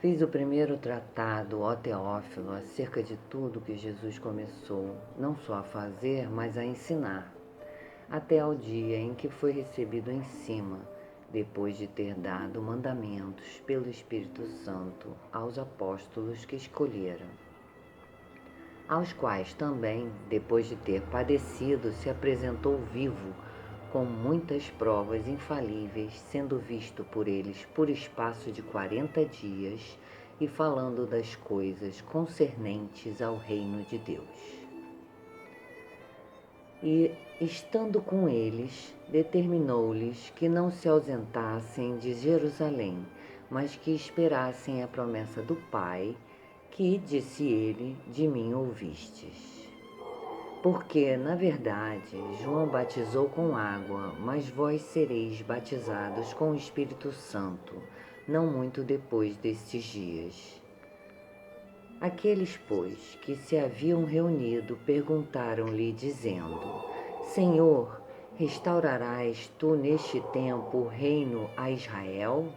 Fiz o primeiro tratado, ó Teófilo, acerca de tudo que Jesus começou, não só a fazer, mas a ensinar, até ao dia em que foi recebido em cima, depois de ter dado mandamentos pelo Espírito Santo aos apóstolos que escolhera, aos quais também, depois de ter padecido, se apresentou vivo, com muitas provas infalíveis, sendo visto por eles por espaço de 40 dias, e falando das coisas concernentes ao reino de Deus. E, estando com eles, determinou-lhes que não se ausentassem de Jerusalém, mas que esperassem a promessa do Pai, que, disse ele, de mim ouvistes. Porque, na verdade, João batizou com água, mas vós sereis batizados com o Espírito Santo, não muito depois destes dias. Aqueles, pois, que se haviam reunido, perguntaram-lhe, dizendo: Senhor, restaurarás tu neste tempo o reino a Israel?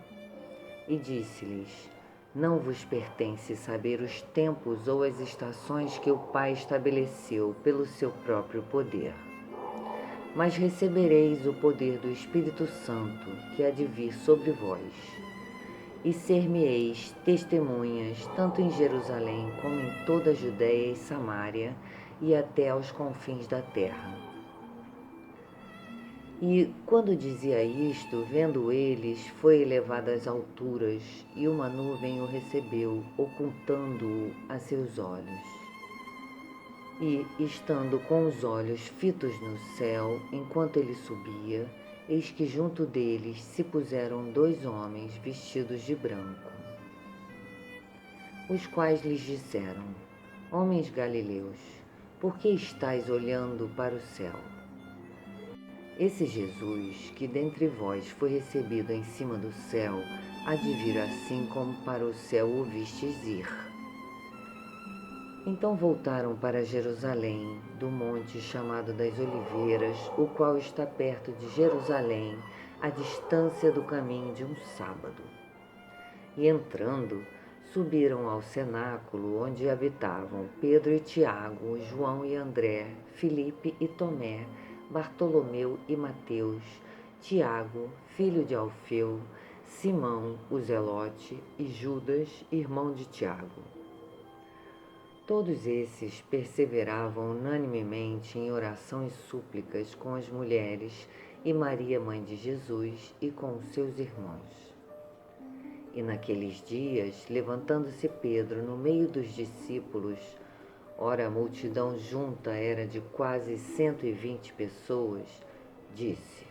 E disse-lhes: Não vos pertence saber os tempos ou as estações que o Pai estabeleceu pelo seu próprio poder. Mas recebereis o poder do Espírito Santo, que há de vir sobre vós. E ser-me-eis testemunhas, tanto em Jerusalém como em toda a Judéia e Samária, e até aos confins da terra. E, quando dizia isto, vendo eles, foi elevado às alturas, e uma nuvem o recebeu, ocultando-o a seus olhos. E, estando com os olhos fitos no céu, enquanto ele subia, eis que junto deles se puseram 2 homens vestidos de branco, os quais lhes disseram: Homens galileus, por que estáis olhando para o céu? Esse Jesus, que dentre vós foi recebido em cima do céu, há de vir assim como para o céu o vistes ir. Então voltaram para Jerusalém, do monte chamado das Oliveiras, o qual está perto de Jerusalém, à distância do caminho de um sábado. E entrando, subiram ao cenáculo, onde habitavam Pedro e Tiago, João e André, Filipe e Tomé, Bartolomeu e Mateus, Tiago, filho de Alfeu, Simão, o Zelote, e Judas, irmão de Tiago. Todos esses perseveravam unanimemente em oração e súplicas com as mulheres e Maria, mãe de Jesus, e com os seus irmãos. E naqueles dias, levantando-se Pedro no meio dos discípulos, ora a multidão junta era de quase 120 pessoas, disse: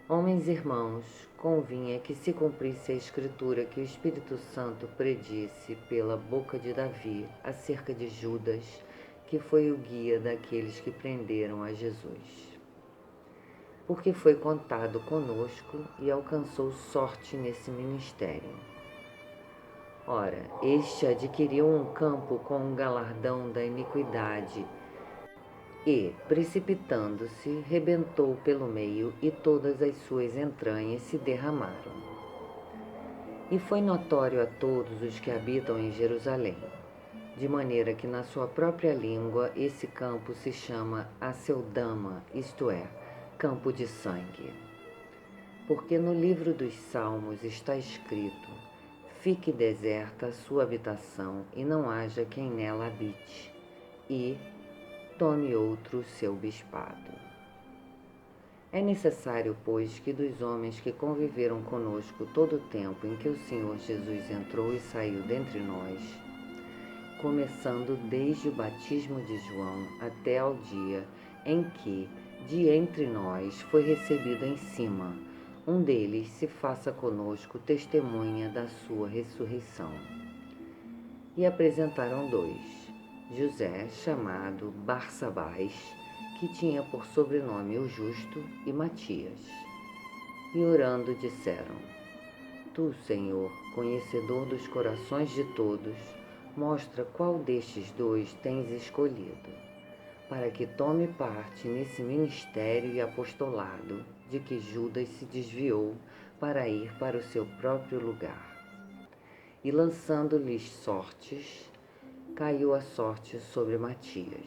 Homens irmãos, convinha que se cumprisse a escritura que o Espírito Santo predisse pela boca de Davi acerca de Judas, que foi o guia daqueles que prenderam a Jesus. Porque foi contado conosco e alcançou sorte nesse ministério. Ora, este adquiriu um campo com o galardão da iniquidade e, precipitando-se, rebentou pelo meio e todas as suas entranhas se derramaram. E foi notório a todos os que habitam em Jerusalém, de maneira que na sua própria língua esse campo se chama Aceldama, isto é, campo de sangue. Porque no livro dos Salmos está escrito: Fique deserta a sua habitação e não haja quem nela habite, e tome outro o seu bispado. É necessário, pois, que dos homens que conviveram conosco todo o tempo em que o Senhor Jesus entrou e saiu dentre nós, começando desde o batismo de João até ao dia em que, de entre nós, foi recebido em cima, um deles se faça conosco testemunha da sua ressurreição. E apresentaram 2, José, chamado Barsabás, que tinha por sobrenome o Justo, e Matias. E orando disseram: Tu, Senhor, conhecedor dos corações de todos, mostra qual destes 2 tens escolhido, para que tome parte nesse ministério e apostolado de que Judas se desviou para ir para o seu próprio lugar. e lançando-lhes sortes, caiu a sorte sobre Matias,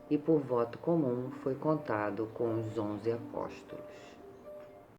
e por voto comum foi contado com os 11 apóstolos.